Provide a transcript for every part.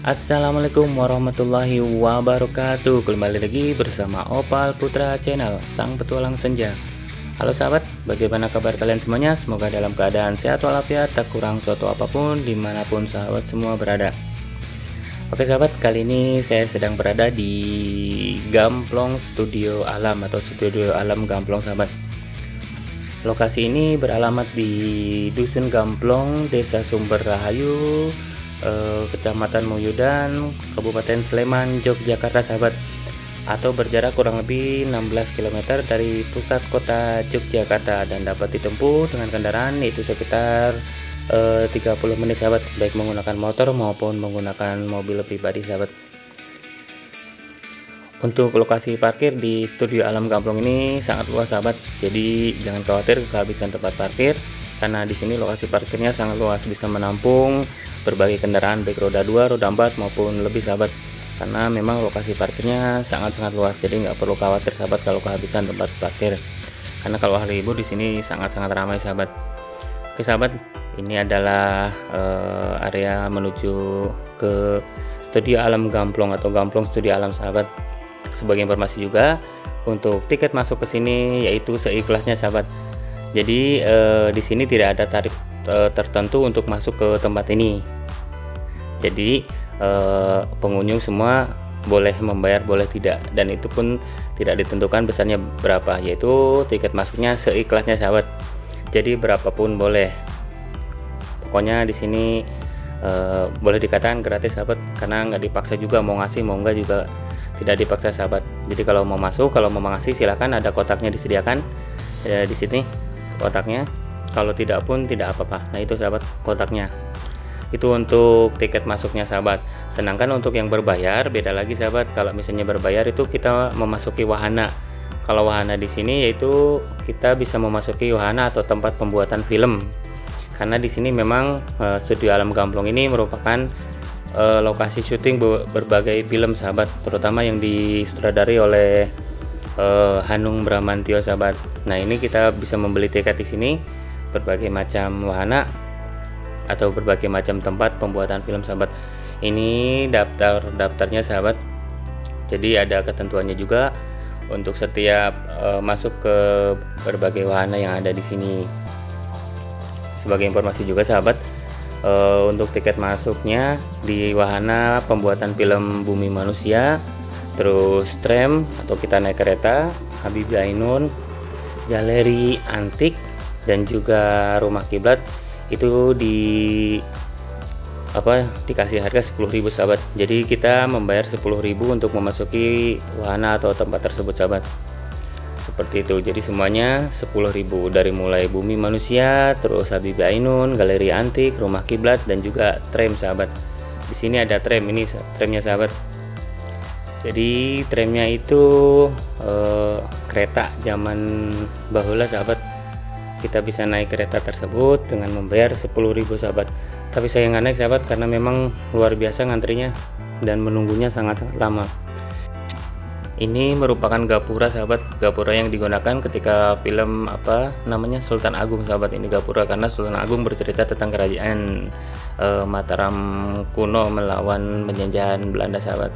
Assalamualaikum warahmatullahi wabarakatuh. Kembali lagi bersama Opal Putra Channel, Sang Petualang Senja. Halo sahabat, bagaimana kabar kalian semuanya? Semoga dalam keadaan sehat walafiat, tak kurang suatu apapun dimanapun sahabat semua berada. Oke sahabat, kali ini saya sedang berada di Gamplong Studio Alam atau Studio Alam Gamplong sahabat. Lokasi ini beralamat di Dusun Gamplong, Desa Sumber Rahayu, Kecamatan Muyudan, Kabupaten Sleman, Yogyakarta sahabat, atau berjarak kurang lebih 16 km dari pusat kota Yogyakarta dan dapat ditempuh dengan kendaraan yaitu sekitar 30 menit sahabat, baik menggunakan motor maupun menggunakan mobil pribadi sahabat. Untuk lokasi parkir di Studio Alam Gamplong ini sangat luas sahabat, jadi jangan khawatir kehabisan tempat parkir karena di sini lokasi parkirnya sangat luas, bisa menampung berbagai kendaraan baik roda 2, roda 4 maupun lebih sahabat, karena memang lokasi parkirnya sangat-sangat luas, jadi nggak perlu khawatir sahabat kalau kehabisan tempat parkir, karena kalau hari libur di sini sangat-sangat ramai sahabat. Oke sahabat, ini adalah area menuju ke Studio Alam Gamplong atau Gamplong Studio Alam sahabat. Sebagai informasi juga, untuk tiket masuk ke sini yaitu seikhlasnya sahabat. Jadi di sini tidak ada tarif tertentu untuk masuk ke tempat ini. Jadi pengunjung semua boleh membayar, boleh tidak, dan itu pun tidak ditentukan besarnya berapa, yaitu tiket masuknya seikhlasnya sahabat. Jadi berapapun boleh. Pokoknya di sini boleh dikatakan gratis sahabat, karena nggak dipaksa juga, mau ngasih mau enggak juga tidak dipaksa sahabat. Jadi kalau mau masuk, kalau mau ngasih silahkan, ada kotaknya disediakan di sini kotaknya. Kalau tidak pun tidak apa-apa. Nah itu sahabat kotaknya. Itu untuk tiket masuknya sahabat. Sedangkan untuk yang berbayar beda lagi sahabat. Kalau misalnya berbayar itu kita memasuki wahana. Kalau wahana di sini yaitu kita bisa memasuki wahana atau tempat pembuatan film. Karena di sini memang Studio Alam Gamplong ini merupakan lokasi syuting berbagai film sahabat, terutama yang disutradarai oleh Hanung Bramantyo sahabat. Nah ini kita bisa membeli tiket di sini, berbagai macam wahana atau berbagai macam tempat pembuatan film sahabat. Ini daftarnya sahabat. Jadi ada ketentuannya juga untuk setiap masuk ke berbagai wahana yang ada di sini. Sebagai informasi juga sahabat, untuk tiket masuknya di wahana pembuatan film Bumi Manusia, terus tram atau kita naik kereta, Habibie Ainun, galeri antik, dan juga rumah kiblat itu dikasih harga 10.000 sahabat. Jadi kita membayar 10.000 untuk memasuki wahana atau tempat tersebut sahabat. Seperti itu. Jadi semuanya 10.000 dari mulai Bumi Manusia, terus Habibie Ainun, galeri antik, rumah kiblat, dan juga tram sahabat. Di sini ada tram, ini tramnya sahabat. Jadi tramnya itu kereta zaman bahula sahabat. Kita bisa naik kereta tersebut dengan membayar 10.000 sahabat. Tapi saya nggak naik sahabat karena memang luar biasa ngantrinya dan menunggunya sangat-sangat lama. Ini merupakan gapura sahabat, gapura yang digunakan ketika film Sultan Agung sahabat. Ini gapura karena Sultan Agung bercerita tentang kerajaan Mataram kuno melawan penjajahan Belanda sahabat.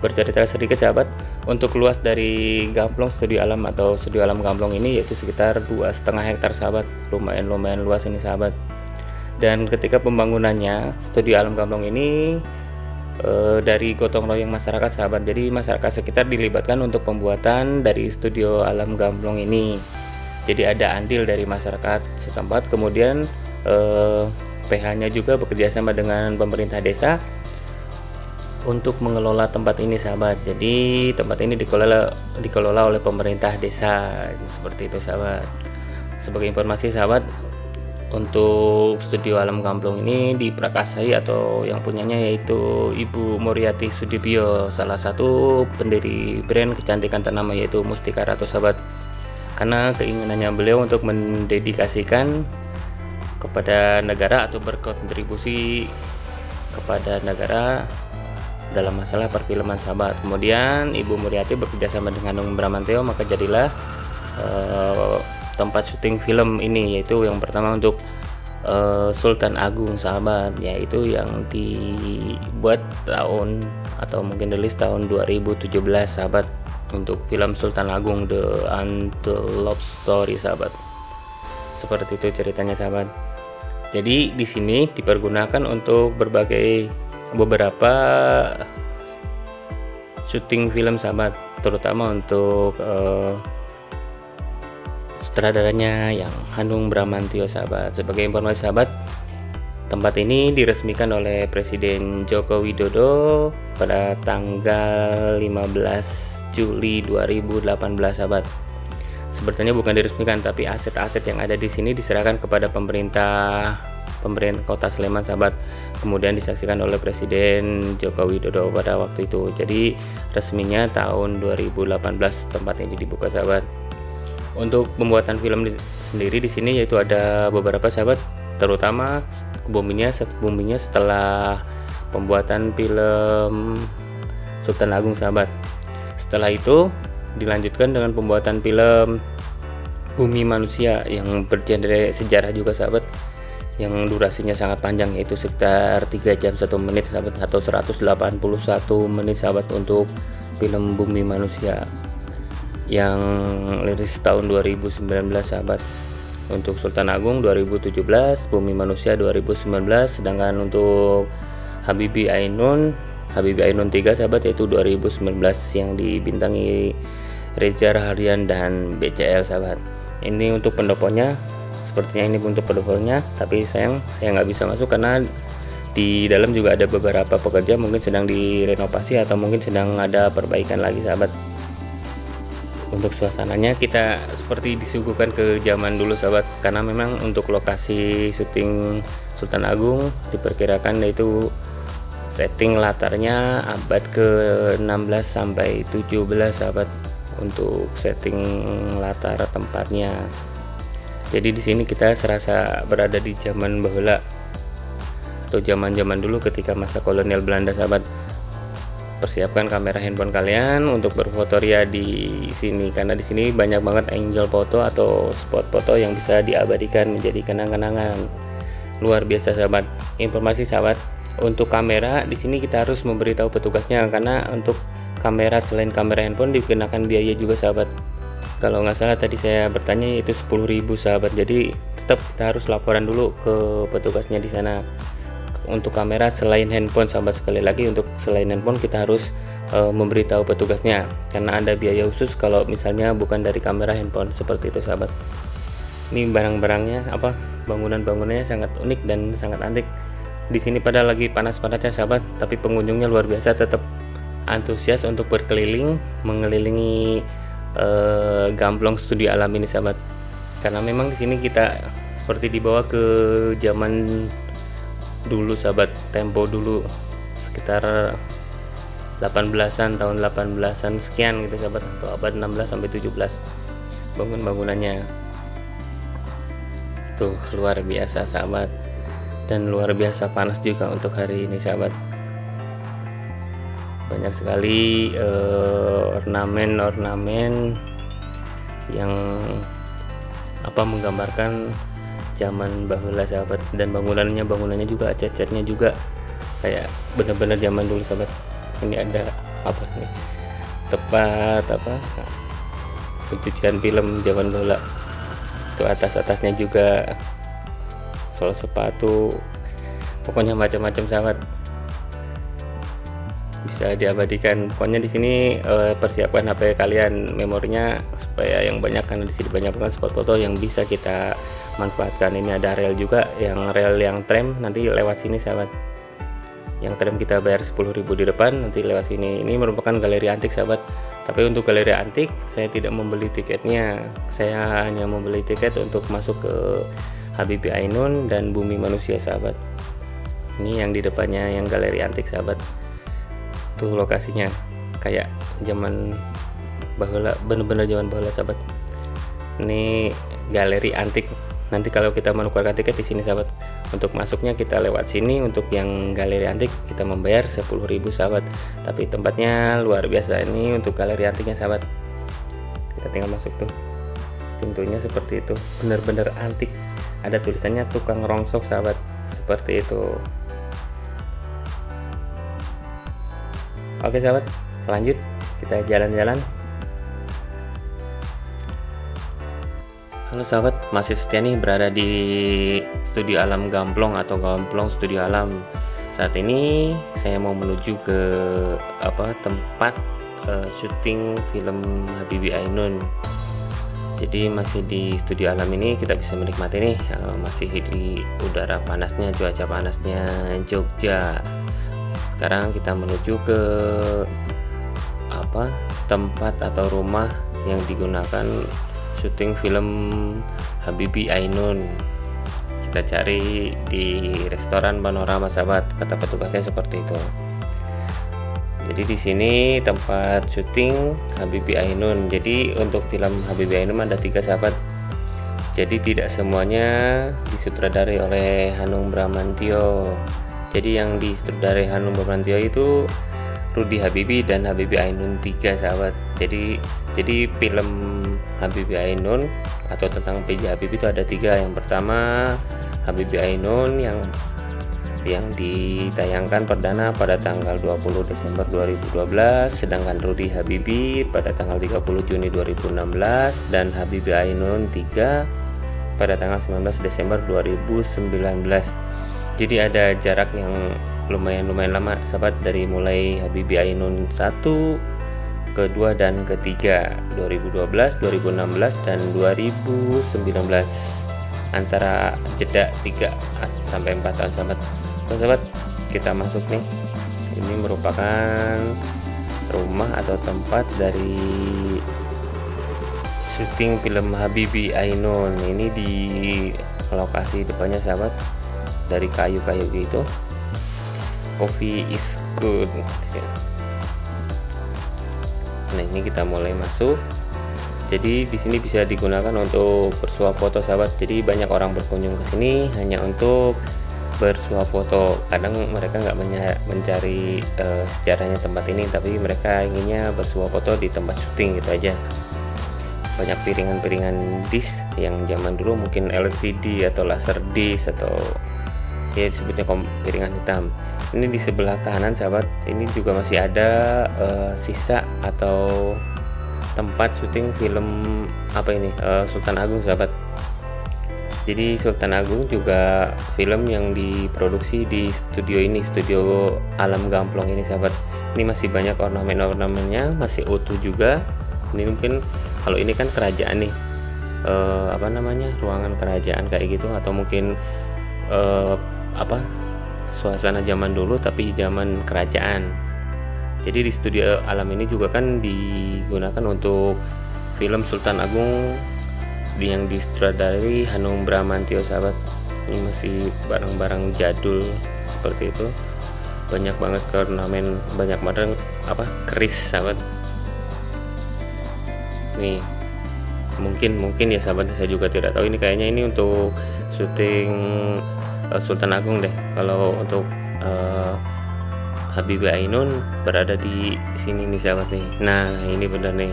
Bercerita sedikit sahabat, untuk luas dari Gamplong Studio Alam atau Studio Alam Gamplong ini yaitu sekitar 2,5 hektar sahabat. Lumayan luas ini sahabat. Dan ketika pembangunannya Studio Alam Gamplong ini dari gotong royong masyarakat sahabat. Jadi masyarakat sekitar dilibatkan untuk pembuatan dari Studio Alam Gamplong ini. Jadi ada andil dari masyarakat setempat, kemudian PH-nya juga bekerja sama dengan pemerintah desa untuk mengelola tempat ini sahabat. Jadi tempat ini dikelola oleh pemerintah desa, seperti itu sahabat. Sebagai informasi sahabat, untuk Studio Alam Gamplong ini diprakarsai atau yang punyanya yaitu Ibu Muriati Sudibyo, salah satu pendiri brand kecantikan ternama yaitu Mustika Ratu sahabat. Karena keinginannya beliau untuk mendedikasikan kepada negara atau berkontribusi kepada negara dalam masalah perfilman sahabat. Kemudian Ibu Muriati bekerjasama dengan Hanung Bramantyo, maka jadilah tempat syuting film ini, yaitu yang pertama untuk Sultan Agung sahabat, yaitu yang dibuat tahun atau mungkin rilis tahun 2017 sahabat, untuk film Sultan Agung The Untold Love Story sahabat. Seperti itu ceritanya sahabat. Jadi di sini dipergunakan untuk beberapa syuting film sahabat, terutama untuk sutradaranya yang Hanung Bramantyo sahabat. Sebagai informasi sahabat, tempat ini diresmikan oleh Presiden Joko Widodo pada tanggal 15 Juli 2018 sahabat. Sebenarnya bukan diresmikan, tapi aset-aset yang ada di sini diserahkan kepada pemerintah Kota Sleman sahabat. Kemudian disaksikan oleh Presiden Joko Widodo pada waktu itu. Jadi resminya tahun 2018 tempat ini dibuka sahabat. Untuk pembuatan film sendiri di sini yaitu ada beberapa sahabat, terutama bumbunya setelah pembuatan film Sultan Agung sahabat. Setelah itu dilanjutkan dengan pembuatan film Bumi Manusia yang bergenre sejarah juga sahabat, yang durasinya sangat panjang, yaitu sekitar 3 jam 1 menit sahabat, atau 181 menit sahabat untuk film Bumi Manusia yang rilis tahun 2019 sahabat. Untuk Sultan Agung 2017, Bumi Manusia 2019, sedangkan untuk Habibie Ainun 3 sahabat yaitu 2019 yang dibintangi Reza Rahardian dan BCL sahabat. Ini untuk pendoponya, sepertinya ini untuk pendoponya, tapi sayang saya nggak bisa masuk karena di dalam juga ada beberapa pekerja, mungkin sedang direnovasi atau mungkin sedang ada perbaikan lagi sahabat. Untuk suasananya kita seperti disuguhkan ke zaman dulu sahabat, karena memang untuk lokasi syuting Sultan Agung diperkirakan yaitu setting latarnya abad ke-16 sampai 17 sahabat untuk setting latar tempatnya. Jadi di sini kita serasa berada di zaman bahula atau zaman-zaman dulu ketika masa kolonial Belanda sahabat. Persiapkan kamera handphone kalian untuk berfotoria di sini, karena di sini banyak banget angle foto atau spot foto yang bisa diabadikan menjadi kenang-kenangan. Luar biasa sahabat. Informasi sahabat, untuk kamera di sini kita harus memberitahu petugasnya, karena untuk kamera selain kamera handphone dikenakan biaya juga sahabat. Kalau nggak salah tadi saya bertanya itu 10.000 sahabat. Jadi tetap kita harus laporan dulu ke petugasnya di sana. Untuk kamera selain handphone sahabat, sekali lagi untuk selain handphone kita harus memberitahu petugasnya, karena ada biaya khusus kalau misalnya bukan dari kamera handphone. Seperti itu sahabat. Ini barang-barangnya bangunan-bangunannya sangat unik dan sangat antik. Di sini pada lagi panas-panasnya sahabat, tapi pengunjungnya luar biasa, tetap antusias untuk berkeliling mengelilingi Gamplong Studio Alam ini sahabat. Karena memang di sini kita seperti dibawa ke zaman dulu sahabat, tempo dulu sekitar 18-an, tahun 18-an sekian gitu sahabat, atau abad 16 sampai 17 bangunannya. Tuh luar biasa sahabat, dan luar biasa panas juga untuk hari ini sahabat. Banyak sekali ornamen yang menggambarkan zaman bahula sahabat, dan bangunannya juga cat-catnya juga kayak bener-bener zaman dulu sahabat. Ini ada tempat pencucian film zaman bahula, itu atasnya juga sol sepatu, pokoknya macam-macam sahabat, bisa diabadikan. Pokoknya di sini persiapkan HP kalian, memorinya supaya yang banyak, karena di sini banyak banget spot foto yang bisa kita manfaatkan. Ini ada rel juga, yang tram nanti lewat sini sahabat. Yang tram kita bayar 10.000 di depan, nanti lewat sini. Ini merupakan galeri antik sahabat, tapi untuk galeri antik saya tidak membeli tiketnya, saya hanya membeli tiket untuk masuk ke Habibie Ainun dan Bumi Manusia sahabat. Ini yang di depannya yang galeri antik sahabat, tuh lokasinya kayak zaman bahula, bener-bener zaman bahula sahabat. Ini galeri antik. Nanti kalau kita menukarkan tiket di sini sahabat, untuk masuknya kita lewat sini. Untuk yang galeri antik kita membayar 10.000 sahabat, tapi tempatnya luar biasa. Ini untuk galeri antiknya sahabat, kita tinggal masuk tuh, pintunya seperti itu, bener-bener antik ada tulisannya tukang rongsok sahabat, seperti itu. Oke sahabat, lanjut kita jalan-jalan. Halo sahabat, masih setia nih berada di Studio Alam Gamplong atau Gamplong Studio Alam. Saat ini saya mau menuju ke tempat syuting film Habibie Ainun. Jadi masih di Studio Alam ini kita bisa menikmati nih masih di udara panasnya, cuaca panasnya Jogja. Sekarang kita menuju ke tempat atau rumah yang digunakan syuting film Habibie Ainun. Kita cari di restoran Panorama sahabat, kata petugasnya seperti itu. Jadi di sini tempat syuting Habibie Ainun. Jadi untuk film Habibie Ainun ada 3 sahabat. Jadi tidak semuanya disutradarai oleh Hanung Bramantyo. Jadi yang disutradarai Hanung Bramantyo itu Rudy Habibie dan Habibie Ainun 3 sahabat. Jadi film Habibie Ainun atau tentang PJ Habibie itu ada 3. Yang pertama Habibie Ainun yang ditayangkan perdana pada tanggal 20 Desember 2012, sedangkan Rudy Habibie pada tanggal 30 Juni 2016 dan Habibie Ainun 3 pada tanggal 19 Desember 2019. Jadi ada jarak yang lumayan lama sahabat, dari mulai Habibie Ainun 1, kedua dan ketiga 2012, 2016 dan 2019, antara jeda 3 sampai 4 tahun sahabat. Oke sahabat, kita masuk nih. Ini merupakan rumah atau tempat dari syuting film Habibie Ainun. Ini di lokasi depannya sahabat, dari kayu-kayu gitu. Coffee is good. Nah, ini kita mulai masuk. Jadi di sini bisa digunakan untuk bersuah foto sahabat. Jadi banyak orang berkunjung ke sini hanya untuk bersuah foto. Kadang mereka nggak mencari sejarahnya tempat ini, tapi mereka inginnya bersuah foto di tempat syuting gitu aja. Banyak piringan-piringan disk yang zaman dulu mungkin LCD atau laser disk atau ya disebutnya piringan hitam. Ini di sebelah kanan sahabat, ini juga masih ada sisa atau tempat syuting film Sultan Agung sahabat. Jadi Sultan Agung juga film yang diproduksi di studio ini, Studio Alam Gamplong ini sahabat. Ini masih banyak ornamen-ornamennya, masih utuh juga. Ini mungkin kalau ini kan kerajaan nih, ruangan kerajaan kayak gitu, atau mungkin suasana zaman dulu tapi zaman kerajaan. Jadi di Studio Alam ini juga kan digunakan untuk film Sultan Agung yang disutradarai Hanung Bramantyo sahabat. Ini masih barang-barang jadul seperti itu, banyak banget ornamen, banyak banget keris sahabat. Nih mungkin ya sahabat, saya juga tidak tahu. Ini kayaknya ini untuk syuting Sultan Agung deh. Kalau untuk Habibie Ainun berada di sini nih sahabat nih. Nah ini benar nih.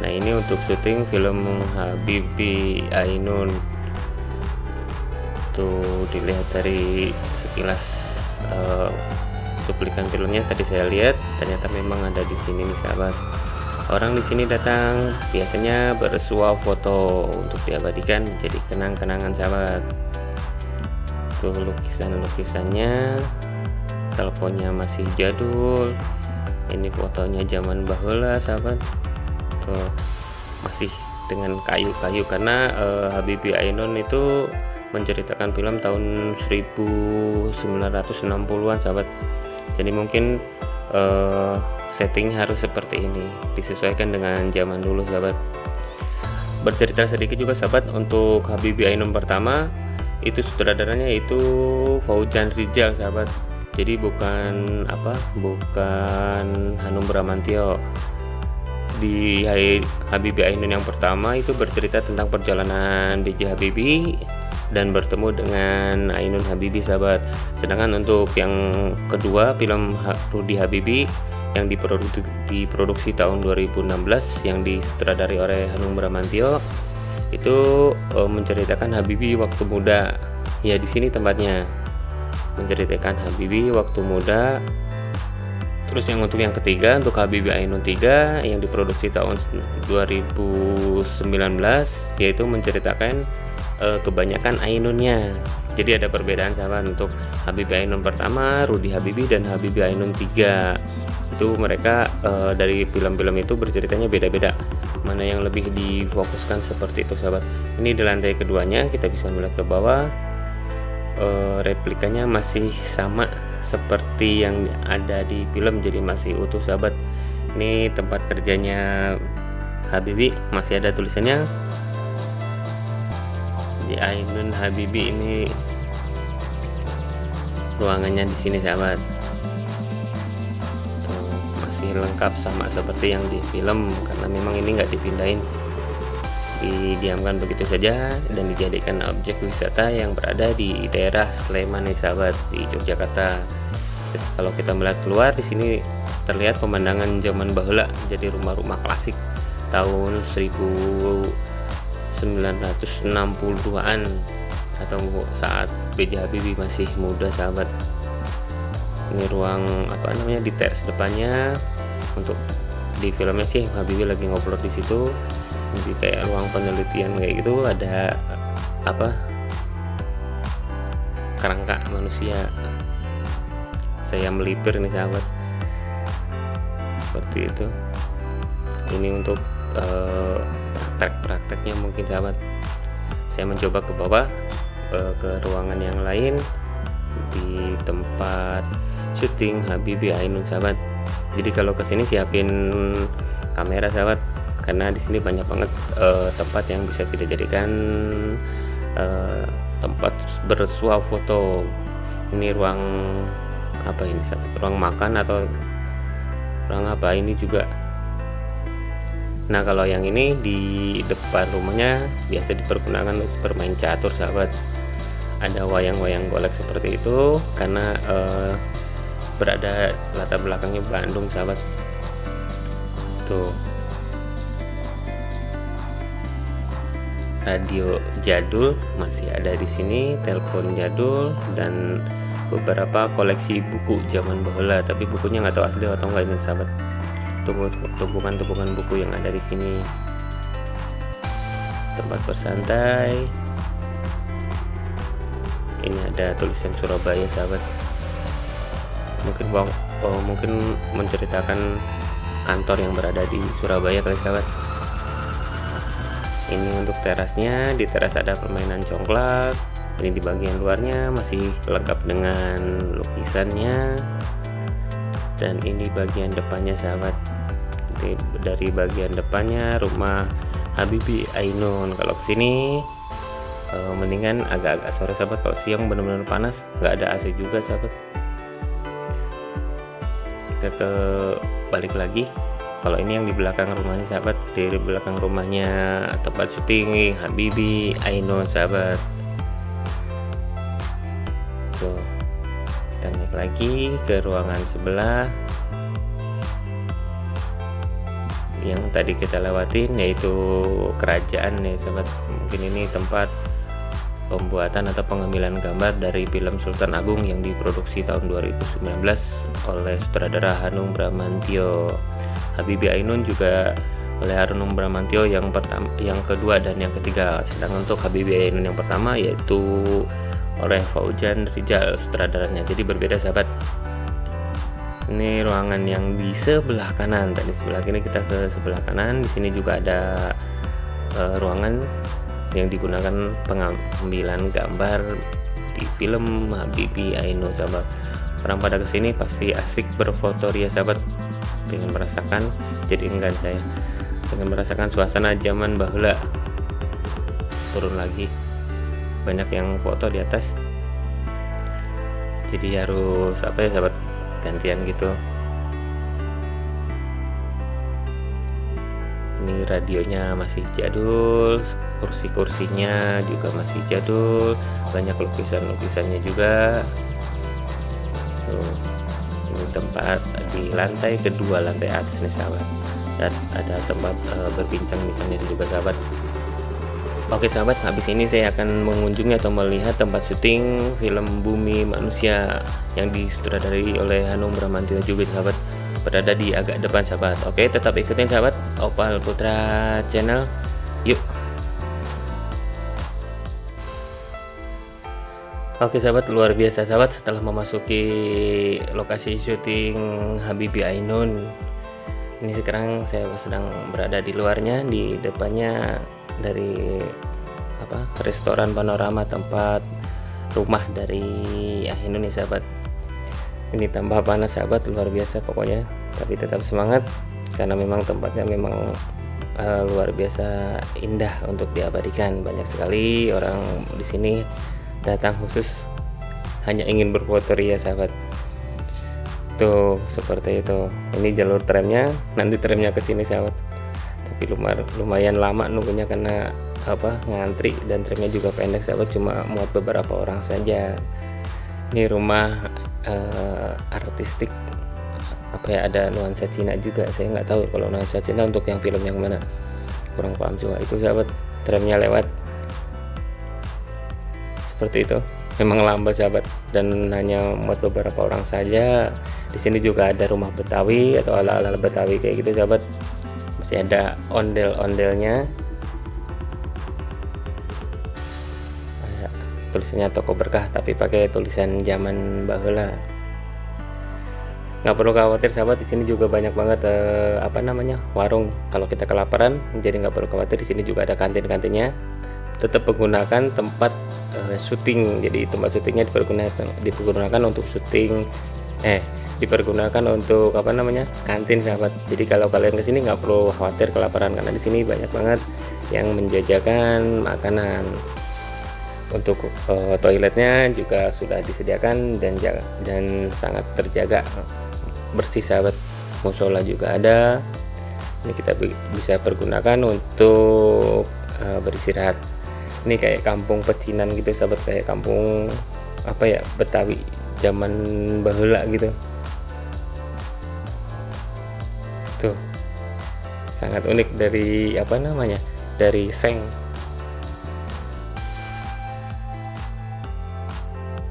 Nah ini untuk syuting film Habibie Ainun. Tuh dilihat dari sekilas cuplikan filmnya tadi saya lihat, ternyata memang ada di sini nih sahabat. Orang di sini datang biasanya bersuah foto untuk diabadikan menjadi kenang-kenangan sahabat. Tuh lukisannya, teleponnya masih jadul. Ini fotonya zaman bahula sahabat. Tuh masih dengan kayu-kayu karena Habibie Ainun itu menceritakan film tahun 1960-an sahabat. Jadi mungkin settingnya harus seperti ini, disesuaikan dengan zaman dulu sahabat. Bercerita sedikit juga sahabat, untuk Habibie Ainun pertama itu sutradaranya itu Fauzan Rijal sahabat. Jadi bukan Hanung Bramantyo. Di Habibie Ainun yang pertama itu bercerita tentang perjalanan B.J. Habibie dan bertemu dengan Ainun Habibie sahabat. Sedangkan untuk yang kedua, film Rudy Habibie yang diproduksi tahun 2016 yang disutradarai oleh Hanung Bramantyo, itu menceritakan Habibie waktu muda. Ya di sini tempatnya menceritakan Habibie waktu muda. Terus yang untuk yang ketiga, untuk Habibie Ainun 3 yang diproduksi tahun 2019, yaitu menceritakan kebanyakan Ainunnya. Jadi ada perbedaan sahabat untuk Habibie Ainun pertama, Rudy Habibie, dan Habibie Ainun 3. Itu mereka dari film-film itu berceritanya beda-beda. Mana yang lebih difokuskan seperti itu sahabat. Ini di lantai keduanya, kita bisa melihat ke bawah. Replikanya masih sama seperti yang ada di film, jadi masih utuh sahabat. Ini tempat kerjanya Habibie, masih ada tulisannya di Ainun Habibie. Ini ruangannya di sini sahabat. Tuh, masih lengkap sama seperti yang di film, karena memang ini nggak dipindahin, didiamkan begitu saja dan dijadikan objek wisata yang berada di daerah Sleman nih sahabat, di Yogyakarta. Kalau kita melihat keluar di sini terlihat pemandangan zaman bahula, jadi rumah-rumah klasik tahun 1960-an atau saat B.J. Habibie masih muda sahabat. Ini ruang apa namanya di teras depannya. Untuk di filmnya sih Habibie lagi ngobrol di situ. Jadi kayak ruang penelitian kayak gitu, ada apa kerangka manusia, saya melipir nih sahabat, seperti itu. Ini untuk praktek-prakteknya mungkin sahabat. Saya mencoba ke bawah ke ruangan yang lain di tempat syuting Habibie Ainun sahabat. Jadi kalau kesini siapin kamera sahabat, karena di sini banyak banget tempat yang bisa kita jadikan tempat bersuah foto. Ini ruang apa ini sahabat? Ruang makan atau ruang apa ini juga. Nah kalau yang ini di depan rumahnya biasa dipergunakan untuk bermain catur sahabat. Ada wayang-wayang golek seperti itu karena berada latar belakangnya Bandung sahabat. Tuh, radio jadul masih ada di sini, telepon jadul, dan beberapa koleksi buku zaman bahula, tapi bukunya nggak tahu asli atau enggak ini sahabat. Tumpukan-tumpukan buku yang ada di sini. Tempat bersantai. Ini ada tulisan Surabaya sahabat. Mungkin menceritakan kantor yang berada di Surabaya kali sahabat. Ini untuk terasnya, di teras ada permainan congklak. Ini di bagian luarnya masih lengkap dengan lukisannya. Dan ini bagian depannya sahabat. Dari bagian depannya rumah Habibie Ainun. Kalau kesini mendingan agak-agak sore sahabat. Kalau siang benar-benar panas, nggak ada AC juga sahabat. Kita ke balik lagi. Kalau ini yang di belakang rumahnya sahabat, di belakang rumahnya tempat syuting Habibie Ainun sahabat. Tuh, kita naik lagi ke ruangan sebelah yang tadi kita lewatin, yaitu kerajaan ya sahabat. Mungkin ini tempat pembuatan atau pengambilan gambar dari film Sultan Agung yang diproduksi tahun 2019 oleh sutradara Hanung Bramantyo. Habibie Ainun juga oleh Hanung Bramantyo yang pertama, yang kedua dan yang ketiga. Sedangkan untuk Habibie Ainun yang pertama yaitu oleh Fauzan Rijal sutradaranya. Jadi berbeda sahabat. Ini ruangan yang di sebelah kanan. Tadi sebelah kiri, kita ke sebelah kanan. Di sini juga ada ruangan yang digunakan pengambilan gambar di film Habibie Ainun sahabat. Orang pada kesini pasti asik berfoto ya sahabat, dengan merasakan, jadi enggan saya, dengan merasakan suasana zaman bahula. Turun lagi, banyak yang foto di atas, jadi harus apa ya sahabat, gantian gitu. Ini radionya masih jadul, kursi-kursinya juga masih jadul, banyak lukisan-lukisannya juga. Tuh, ini tempat di lantai kedua, lantai atas nih sahabat. Dan ada tempat berbincang-bincangnya juga sahabat. Oke sahabat, habis ini saya akan mengunjungi atau melihat tempat syuting film Bumi Manusia yang disutradarai oleh Hanung Bramantyo juga sahabat, berada di agak depan sahabat. Oke, tetap ikutin sahabat Opal Putra Channel. Yuk. Oke sahabat, luar biasa sahabat, setelah memasuki lokasi syuting Habibie Ainun, ini sekarang saya sedang berada di luarnya. Di depannya dari restoran Panorama, tempat rumah dari Ainun nih sahabat. Ini tambah panas sahabat, luar biasa pokoknya, tapi tetap semangat karena memang tempatnya memang luar biasa indah untuk diabadikan. Banyak sekali orang di sini datang khusus hanya ingin berfoto ya sahabat. Tuh seperti itu. Ini jalur tramnya, nanti tramnya ke sini sahabat. Tapi lumayan lama nunggunya karena ngantri, dan tramnya juga pendek sahabat, cuma muat beberapa orang saja. Ini rumah artistik ada nuansa Cina juga. Saya nggak tahu kalau nuansa Cina untuk yang film yang mana, kurang paham juga. Itu sahabat, tramnya lewat seperti itu. Memang lambat sahabat, dan hanya muat beberapa orang saja. Di sini juga ada rumah Betawi atau ala-ala Betawi kayak gitu sahabat. Masih ada ondel-ondelnya. Tulisannya toko berkah tapi pakai tulisan zaman baheula. Nggak perlu khawatir sahabat, di sini juga banyak banget warung. Kalau kita kelaparan, jadi nggak perlu khawatir, di sini juga ada kantin-kantinnya. Tetap menggunakan tempat syuting, jadi tempat syutingnya dipergunakan untuk syuting, dipergunakan untuk kantin sahabat. Jadi kalau kalian kesini nggak perlu khawatir kelaparan, karena di sini banyak banget yang menjajakan makanan. Untuk toiletnya juga sudah disediakan dan sangat terjaga bersih sahabat. Musola juga ada, ini kita bisa pergunakan untuk beristirahat. Ini kayak kampung pecinan gitu sahabat, kayak kampung Betawi zaman baheula gitu. Tuh sangat unik dari dari seng.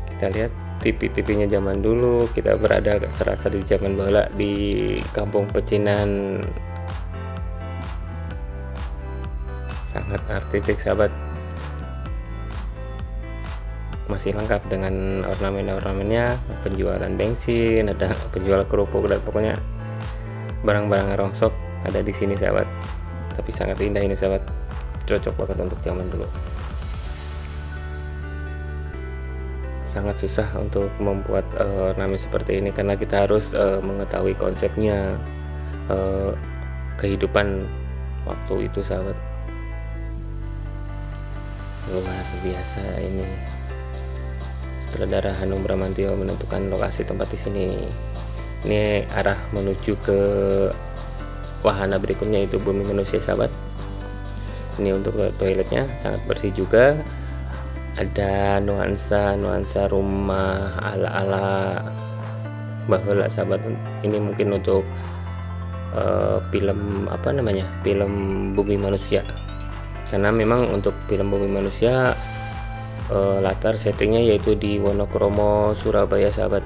Kita lihat TV-nya zaman dulu, kita berada serasa di zaman baheula di kampung pecinan. Sangat artistik sahabat, masih lengkap dengan ornamen-ornamennya, penjualan bensin, ada penjual kerupuk, dan pokoknya barang-barang rongsok ada di sini sahabat. Tapi sangat indah ini sahabat, cocok banget untuk zaman dulu. Sangat susah untuk membuat ornamen seperti ini karena kita harus mengetahui konsepnya, kehidupan waktu itu sahabat. Luar biasa ini. Sutradara Hanung Bramantyo menentukan lokasi tempat di sini. Ini arah menuju ke wahana berikutnya, itu Bumi Manusia sahabat. Ini untuk toiletnya sangat bersih juga. Ada nuansa rumah ala-ala baheula sahabat. Ini mungkin untuk film film Bumi Manusia. Karena memang untuk film Bumi Manusia latar settingnya yaitu di Wonokromo, Surabaya sahabat.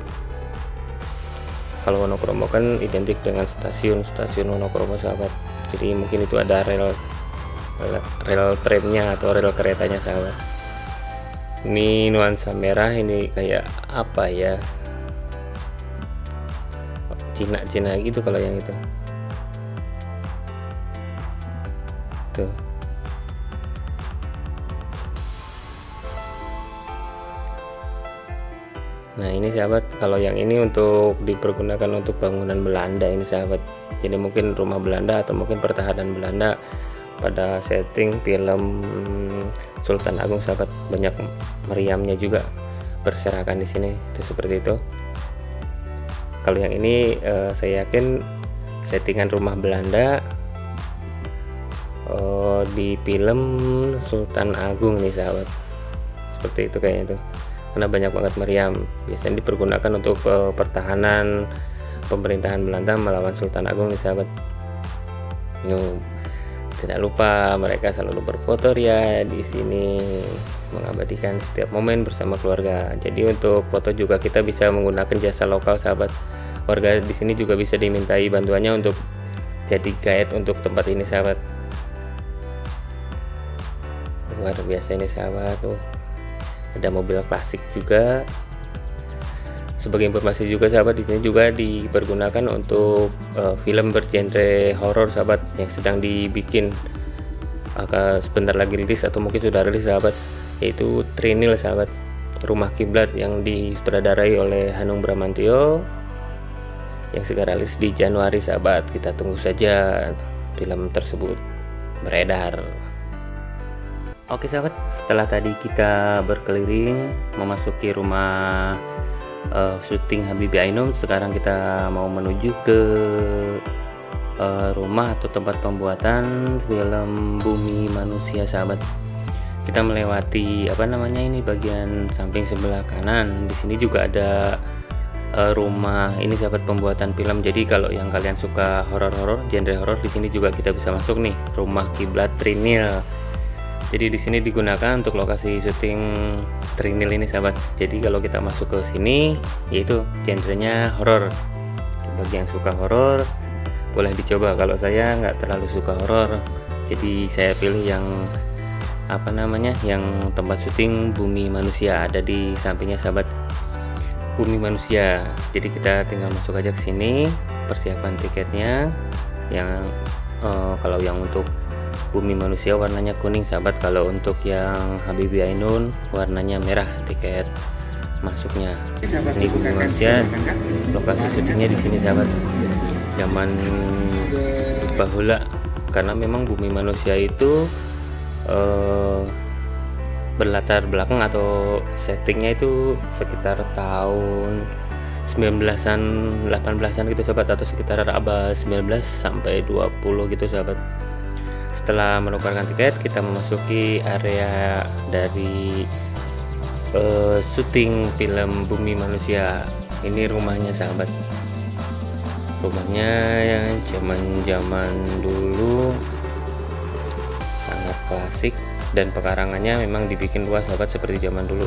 Kalau Wonokromo kan identik dengan stasiun Wonokromo sahabat, jadi mungkin itu ada rel tramnya atau rel keretanya sahabat. Ini nuansa merah, ini kayak Cina gitu kalau yang itu tuh. Nah ini sahabat, kalau yang ini untuk dipergunakan untuk bangunan Belanda ini sahabat. Jadi mungkin rumah Belanda atau mungkin pertahanan Belanda pada setting film Sultan Agung sahabat. Banyak meriamnya juga berserakan di sini, itu seperti itu. Kalau yang ini saya yakin settingan rumah Belanda di film Sultan Agung nih sahabat. Seperti itu kayaknya tuh. Karena banyak banget meriam, biasanya dipergunakan untuk pertahanan pemerintahan Belanda melawan Sultan Agung nih sahabat. tidak lupa mereka selalu berfoto ya di sini, mengabadikan setiap momen bersama keluarga. Jadi untuk foto juga kita bisa menggunakan jasa lokal sahabat. Warga di sini juga bisa dimintai bantuannya untuk jadi guide untuk tempat ini sahabat. Luar biasa ini sahabat tuh. Ada mobil klasik juga. Sebagai informasi juga sahabat, di sini juga dipergunakan untuk film bergenre horor sahabat yang sedang dibikin, sebentar lagi rilis atau mungkin sudah rilis sahabat, yaitu Trinil sahabat, Rumah Kiblat yang disutradarai oleh Hanung Bramantyo yang segera rilis di Januari sahabat. Kita tunggu saja film tersebut beredar. Oke sahabat, setelah tadi kita berkeliling memasuki rumah syuting Habibie Ainun, sekarang kita mau menuju ke rumah atau tempat pembuatan film Bumi Manusia sahabat. Kita melewati ini bagian samping sebelah kanan. Di sini juga ada rumah ini sahabat pembuatan film. Jadi kalau yang kalian suka horor-horor, genre horor, di sini juga kita bisa masuk nih, Rumah Kiblat Trinil. Jadi di sini digunakan untuk lokasi syuting Trinil ini sahabat. Jadi kalau kita masuk ke sini, yaitu genrenya horor. Bagi yang suka horor boleh dicoba. Kalau saya nggak terlalu suka horor, jadi saya pilih yang yang tempat syuting Bumi Manusia, ada di sampingnya sahabat, Bumi Manusia. Jadi kita tinggal masuk aja ke sini, persiapan tiketnya. Yang kalau yang untuk Bumi Manusia warnanya kuning sahabat, kalau untuk yang Habibie Ainun warnanya merah tiket masuknya. Ini Bumi Manusia, lokasi syutingnya di sini sahabat, zaman bahula, karena memang Bumi Manusia itu berlatar belakang atau settingnya itu sekitar tahun 19-an 18-an gitu sahabat, atau sekitar abad 19 sampai 20 gitu sahabat. Setelah menukarkan tiket, kita memasuki area dari syuting film Bumi Manusia. Ini rumahnya sahabat, rumahnya yang zaman dulu sangat klasik, dan pekarangannya memang dibikin luas sahabat seperti zaman dulu.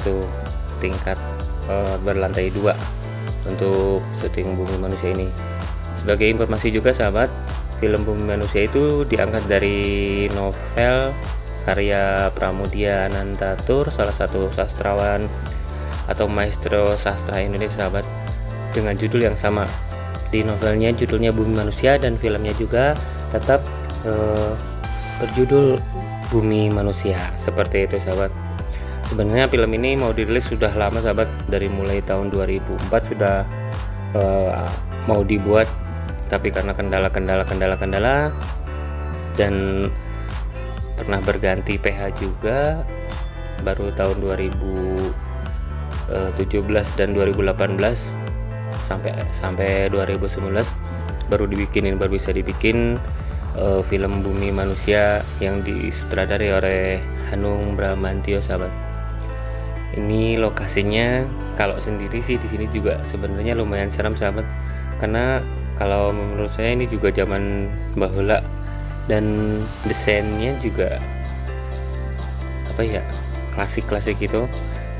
Tuh tingkat berlantai 2 untuk syuting Bumi Manusia ini. Sebagai informasi juga sahabat, film Bumi Manusia itu diangkat dari novel karya Pramudia Anantatur, salah satu sastrawan atau maestro sastra Indonesia sahabat, dengan judul yang sama. Di novelnya judulnya Bumi Manusia, dan filmnya juga tetap berjudul Bumi Manusia, seperti itu sahabat. Sebenarnya film ini mau dirilis sudah lama sahabat, dari mulai tahun 2004 sudah mau dibuat, tapi karena kendala dan pernah berganti PH juga, baru tahun 2017 dan 2018 sampai 2019 baru bisa dibikin film Bumi Manusia yang disutradarai oleh Hanung Bramantyo sahabat. Ini lokasinya kalau sendiri sih di sini juga sebenarnya lumayan seram sahabat, karena kalau menurut saya ini juga zaman bahula, dan desainnya juga klasik gitu.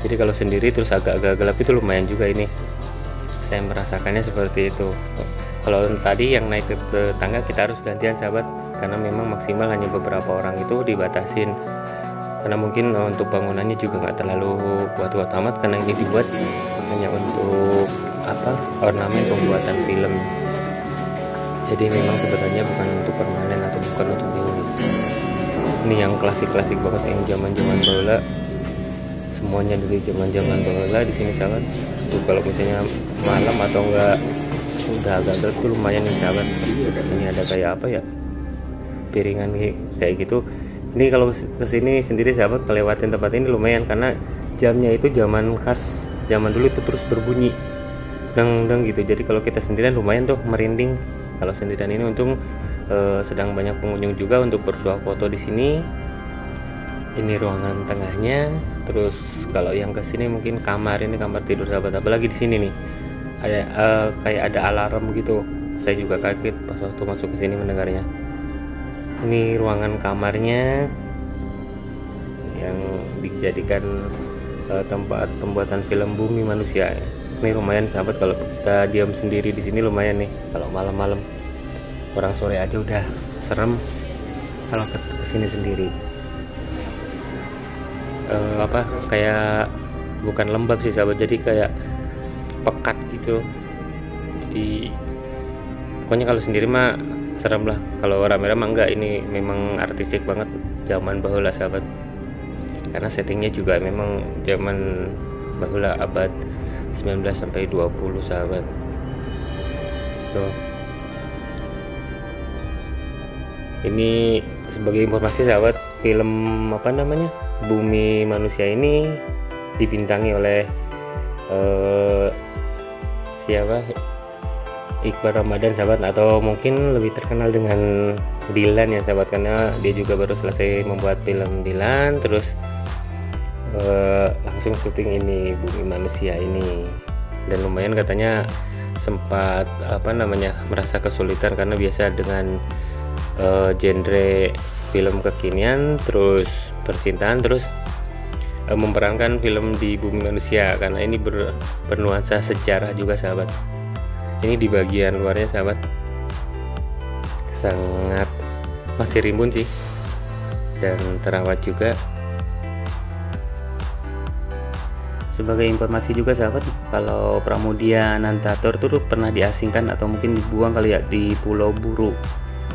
Jadi kalau sendiri terus agak gelap itu lumayan juga, ini saya merasakannya seperti itu. Kalau tadi yang naik ke tangga kita harus gantian sahabat, karena memang maksimal hanya beberapa orang itu dibatasin, karena mungkin untuk bangunannya juga nggak terlalu kuat amat, karena ini dibuat hanya untuk ornamen pembuatan film. Jadi memang sebenarnya bukan untuk permanen atau bukan untuk dihuni. Ini yang klasik banget, yang zaman bahula, semuanya dari zaman bahula di sini sahabat. Tuh kalau misalnya malam atau enggak udah agak gelap tuh lumayan nih sahabat. Ini ada kayak piringan kayak gitu. Ini kalau kesini sendiri sahabat, kelewatin tempat ini lumayan, karena jamnya itu zaman khas zaman dulu itu terus berbunyi dang gitu. Jadi kalau kita sendirian lumayan tuh merinding. Kalau sendirian ini untung sedang banyak pengunjung juga untuk bersuah foto di sini. Ini ruangan tengahnya. Terus kalau yang kesini mungkin kamar, ini kamar tidur sahabat. Apalagi di sini nih ada kayak ada alarm gitu. Saya juga kaget pas waktu masuk ke sini mendengarnya. Ini ruangan kamarnya yang dijadikan tempat pembuatan film Bumi Manusia. Ini lumayan sahabat, kalau kita diam sendiri di sini lumayan nih. Kalau malam-malam, orang sore aja udah serem kalau kesini sendiri. Kayak bukan lembab sih sahabat, jadi kayak pekat gitu. Jadi pokoknya kalau sendiri mah serem lah, kalau rame-rame enggak. Ini memang artistik banget zaman bahula sahabat, karena settingnya juga memang zaman bahula abad 19 sampai 20 sahabat. Tuh. Ini sebagai informasi sahabat, film Bumi Manusia ini dibintangi oleh siapa? Iqbal Ramadan sahabat, atau mungkin lebih terkenal dengan Dilan ya sahabat, karena dia juga baru selesai membuat film Dilan, terus langsung syuting ini Bumi Manusia ini. Dan lumayan katanya sempat merasa kesulitan karena biasa dengan genre film kekinian terus percintaan, terus memerankan film di Bumi Manusia, karena ini bernuansa sejarah juga sahabat. Ini di bagian luarnya sahabat sangat masih rimbun sih dan terawat juga. Sebagai informasi juga sahabat, kalau Pramudia Anantatur itu pernah diasingkan atau mungkin dibuang kali ya di Pulau Buru,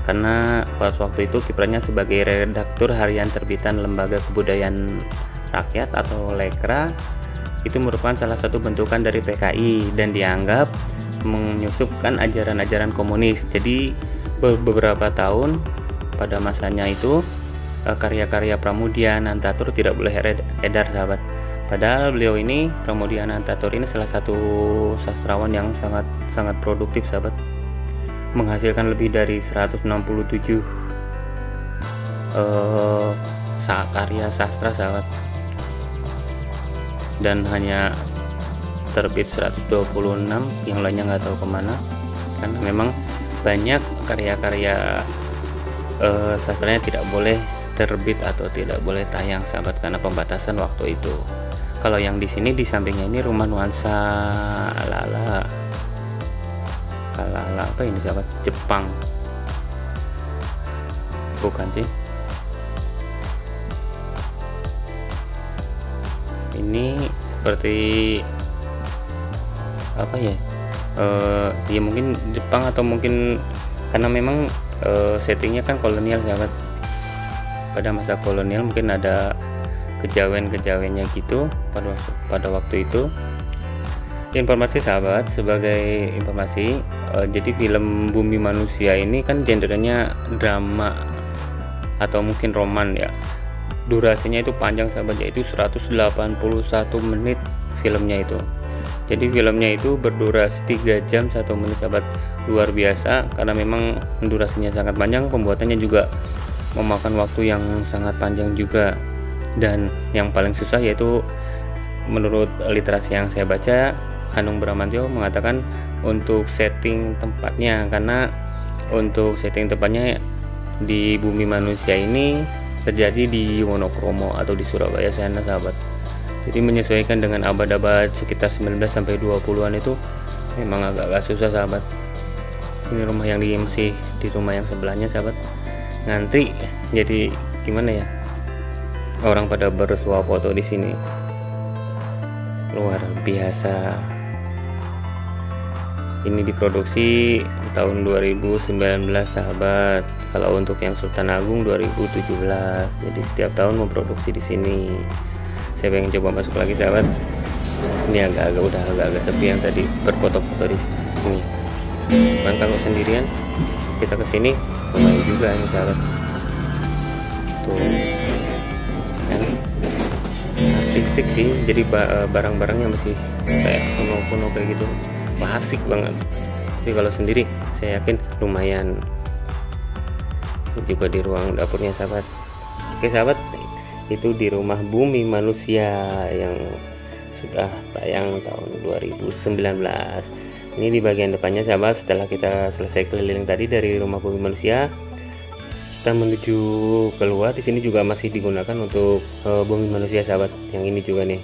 karena pas waktu itu kiprahnya sebagai redaktur harian terbitan Lembaga Kebudayaan Rakyat atau Lekra itu merupakan salah satu bentukan dari PKI dan dianggap menyusupkan ajaran-ajaran komunis. Jadi beberapa tahun pada masanya itu karya-karya Pramudia Anantatur tidak boleh edar sahabat. Padahal beliau ini, Pramudia Anantatur ini salah satu sastrawan yang sangat produktif sahabat, menghasilkan lebih dari 167 karya sastra sahabat, dan hanya terbit 126, yang lainnya nggak tahu kemana, karena memang banyak karya-karya sastranya tidak boleh terbit atau tidak boleh tayang sahabat, karena pembatasan waktu itu. Kalau yang di sini di sampingnya ini rumah nuansa ala-ala apa ini sahabat, Jepang bukan sih? Ini seperti apa ya? Ya mungkin Jepang atau mungkin karena memang settingnya kan kolonial sahabat. Pada masa kolonial mungkin ada kejawen-kejawennya gitu pada waktu itu. Informasi sahabat, sebagai informasi, jadi film Bumi Manusia ini kan genrenya drama atau mungkin roman ya. Durasinya itu panjang sahabat, yaitu 181 menit filmnya itu. Jadi filmnya itu berdurasi 3 jam 1 menit sahabat. Luar biasa, karena memang durasinya sangat panjang, pembuatannya juga memakan waktu yang sangat panjang juga. Dan yang paling susah yaitu menurut literasi yang saya baca, Hanung Bramantyo mengatakan untuk setting tempatnya, karena untuk setting tempatnya di Bumi Manusia ini terjadi di Wonokromo atau di Surabaya sana sahabat. Jadi menyesuaikan dengan abad-abad sekitar 19 sampai 20-an itu memang agak susah sahabat. Ini rumah yang masih di rumah yang sebelahnya sahabat. Ngantri, jadi gimana ya? Orang pada bersuah foto di sini. Luar biasa. Ini diproduksi tahun 2019 sahabat. Kalau untuk yang Sultan Agung 2017. Jadi setiap tahun memproduksi di sini. Saya pengen coba masuk lagi sahabat. Ini udah agak sepi yang tadi berfoto-foto di sini. Cuman kalau sendirian kita kesini lumayan juga ini sahabat. Tuh. Artistik sih, jadi barang-barangnya masih kayak kuno-kuno kayak gitu, klasik banget. Tapi kalau sendiri saya yakin lumayan. Ini juga di ruang dapurnya sahabat. Oke sahabat, itu di rumah Bumi Manusia yang sudah tayang tahun 2019. Ini di bagian depannya sahabat. Setelah kita selesai keliling tadi dari rumah Bumi Manusia, kita menuju keluar. Di sini juga masih digunakan untuk bumi manusia sahabat. Yang ini juga nih,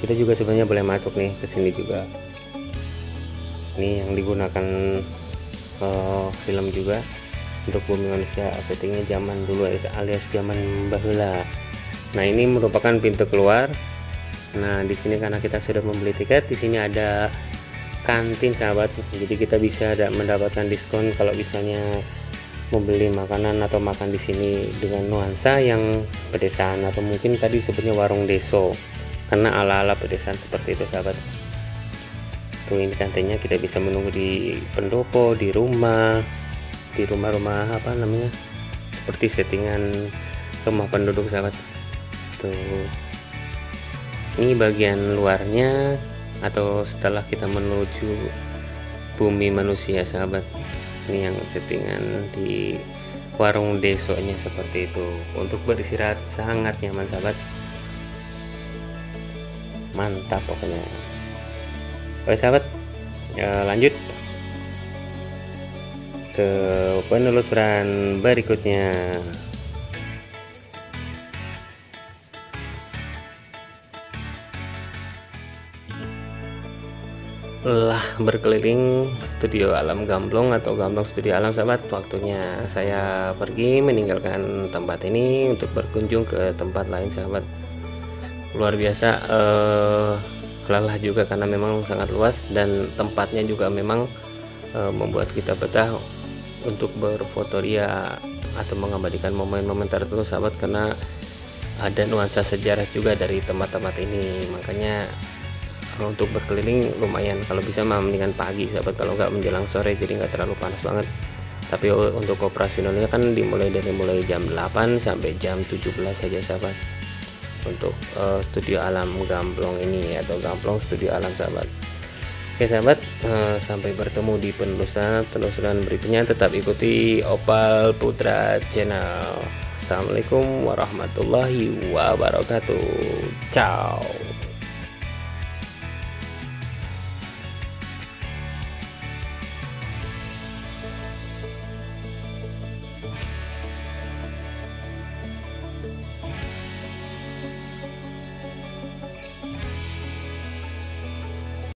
kita juga sebenarnya boleh masuk nih ke sini juga. Ini yang digunakan film juga untuk bumi manusia, settingnya zaman dulu alias zaman bahula. Nah, ini merupakan pintu keluar. Nah, di sini karena kita sudah membeli tiket, di sini ada kantin sahabat, jadi kita bisa mendapatkan diskon kalau misalnya membeli makanan atau makan di sini dengan nuansa yang pedesaan, atau mungkin tadi sebenarnya warung deso karena ala-ala pedesaan seperti itu sahabat. Tuh, ini kantinnya, kita bisa menunggu di pendopo, di rumah-rumah apa namanya, seperti settingan rumah penduduk sahabat. Tuh, ini bagian luarnya atau setelah kita menuju bumi manusia sahabat. Ini yang settingan di warung desonya seperti itu. Untuk beristirahat sangat nyaman sahabat, mantap pokoknya. Oke sahabat, lanjut ke penelusuran berikutnya. Lah berkeliling studio Alam Gamblong atau Gamblong Studio Alam sahabat, waktunya saya pergi meninggalkan tempat ini untuk berkunjung ke tempat lain sahabat. Luar biasa, lelah juga karena memang sangat luas dan tempatnya juga memang membuat kita betah untuk berfotoria atau mengabadikan momen-momen tertentu sahabat, karena ada nuansa sejarah juga dari tempat-tempat ini. Makanya untuk berkeliling lumayan, kalau bisa mendingan pagi sahabat, kalau nggak menjelang sore, jadi nggak terlalu panas banget. Tapi untuk operasionalnya kan dimulai dari jam 8 sampai jam 17 saja sahabat, untuk studio Alam Gamblong ini atau Gamblong Studio Alam sahabat. Oke sahabat, sampai bertemu di penelusuran berikutnya. Tetap ikuti Opal Putra Channel. Assalamualaikum warahmatullahi wabarakatuh. Ciao.